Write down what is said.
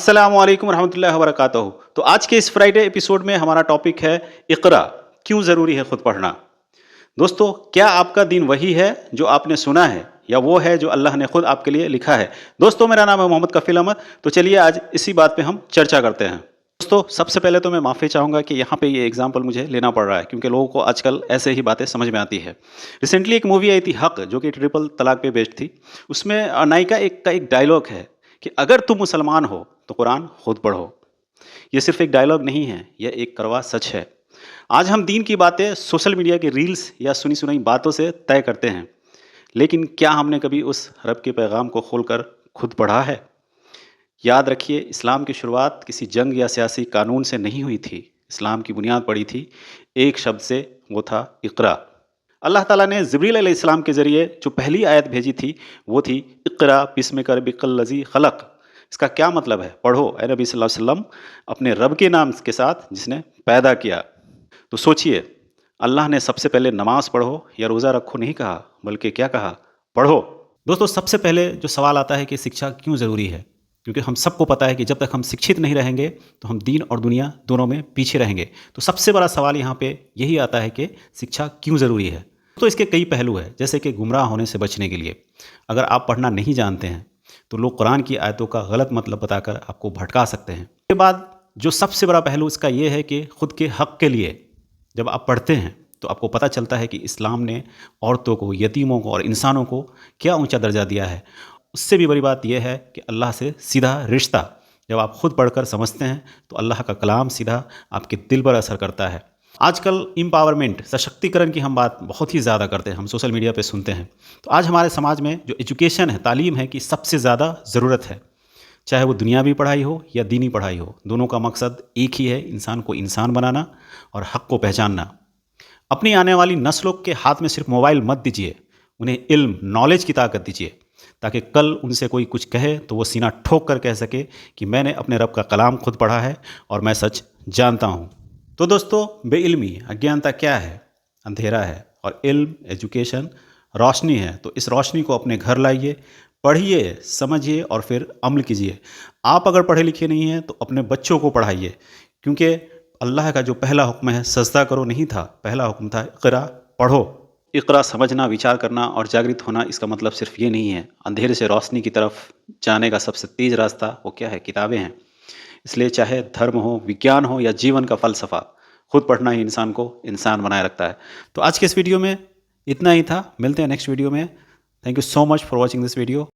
अस्सलाम वालेकुम रहमतुल्लाहि व बरकातहू। तो आज के इस फ्राइडे एपिसोड में हमारा टॉपिक है इक़रा, क्यों ज़रूरी है खुद पढ़ना। दोस्तों, क्या आपका दिन वही है जो आपने सुना है या वो है जो अल्लाह ने खुद आपके लिए लिखा है। दोस्तों, मेरा नाम है मोहम्मद कफ़ील अहमद। तो चलिए आज इसी बात पे हम चर्चा करते हैं। दोस्तों, सबसे पहले तो मैं माफ़ी चाहूँगा कि यहाँ पे ये एग्जाम्पल मुझे लेना पड़ रहा है, क्योंकि लोगों को आजकल ऐसे ही बातें समझ में आती है। रिसेंटली एक मूवी आई थी हक़, जो कि ट्रिपल तलाक पे बेस्ड थी। उसमें नायिका का एक डायलॉग है कि अगर तुम मुसलमान हो तो कुरान खुद पढ़ो। ये सिर्फ एक डायलॉग नहीं है, यह एक कड़वा सच है। आज हम दीन की बातें सोशल मीडिया की रील्स या सुनी सुनाई बातों से तय करते हैं, लेकिन क्या हमने कभी उस रब के पैगाम को खोलकर खुद पढ़ा है? याद रखिए, इस्लाम की शुरुआत किसी जंग या सियासी कानून से नहीं हुई थी। इस्लाम की बुनियाद पड़ी थी एक शब्द से, वो था इक़रा। अल्लाह ताला ने जिब्रील अलैहिस्सलाम के ज़रिए जो पहली आयत भेजी थी, वो थी इक़रा बिस्मिका रब्बिकल्लज़ी खलक़। इसका क्या मतलब है? पढ़ो ए नबी सल्लल्लाहु अलैहि वसल्लम, अपने रब के नाम के साथ जिसने पैदा किया। तो सोचिए, अल्लाह ने सबसे पहले नमाज पढ़ो या रोज़ा रखो नहीं कहा, बल्कि क्या कहा? पढ़ो। दोस्तों, सबसे पहले जो सवाल आता है कि शिक्षा क्यों ज़रूरी है, क्योंकि हम सबको पता है कि जब तक हम शिक्षित नहीं रहेंगे तो हम दीन और दुनिया दोनों में पीछे रहेंगे। तो सबसे बड़ा सवाल यहाँ पे यही आता है कि शिक्षा क्यों ज़रूरी है। तो इसके कई पहलू हैं, जैसे कि गुमराह होने से बचने के लिए अगर आप पढ़ना नहीं जानते हैं तो लोग कुरान की आयतों का गलत मतलब बताकर आपको भटका सकते हैं। उसके बाद जो सबसे बड़ा पहलू इसका ये है कि खुद के हक़ के लिए जब आप पढ़ते हैं तो आपको पता चलता है कि इस्लाम ने औरतों को, यतीमों को और इंसानों को क्या ऊंचा दर्जा दिया है। उससे भी बड़ी बात यह है कि अल्लाह से सीधा रिश्ता जब आप खुद पढ़कर समझते हैं तो अल्लाह का कलाम सीधा आपके दिल पर असर करता है। आजकल एम्पावरमेंट, सशक्तिकरण की हम बात बहुत ही ज़्यादा करते हैं, हम सोशल मीडिया पे सुनते हैं। तो आज हमारे समाज में जो एजुकेशन है, तालीम है, की सबसे ज़्यादा ज़रूरत है। चाहे वो दुनियावी पढ़ाई हो या दीनी पढ़ाई हो, दोनों का मकसद एक ही है, इंसान को इंसान बनाना और हक़ को पहचानना। अपनी आने वाली नस्लों के हाथ में सिर्फ मोबाइल मत दीजिए, उन्हें इल्म, नॉलेज की ताकत दीजिए, ताकि कल उनसे कोई कुछ कहे तो वो सीना ठोक कर कह सके कि मैंने अपने रब का कलाम खुद पढ़ा है और मैं सच जानता हूँ। तो दोस्तों, बेइल्मी, अज्ञानता क्या है? अंधेरा है, और इल्म, एजुकेशन रोशनी है। तो इस रोशनी को अपने घर लाइए, पढ़िए, समझिए और फिर अमल कीजिए। आप अगर पढ़े लिखे नहीं हैं तो अपने बच्चों को पढ़ाइए, क्योंकि अल्लाह का जो पहला हुक्म है सजदा करो नहीं था, पहला हुक्म था इक़रा, पढ़ो। इक़रा समझना, विचार करना और जागृत होना, इसका मतलब सिर्फ ये नहीं है। अंधेरे से रोशनी की तरफ जाने का सबसे तेज़ रास्ता वो क्या है? किताबें हैं। इसलिए चाहे धर्म हो, विज्ञान हो या जीवन का फ़लसफ़ा, खुद पढ़ना ही इंसान को इंसान बनाए रखता है। तो आज के इस वीडियो में इतना ही था। मिलते हैं नेक्स्ट वीडियो में। Thank you so much for watching this video.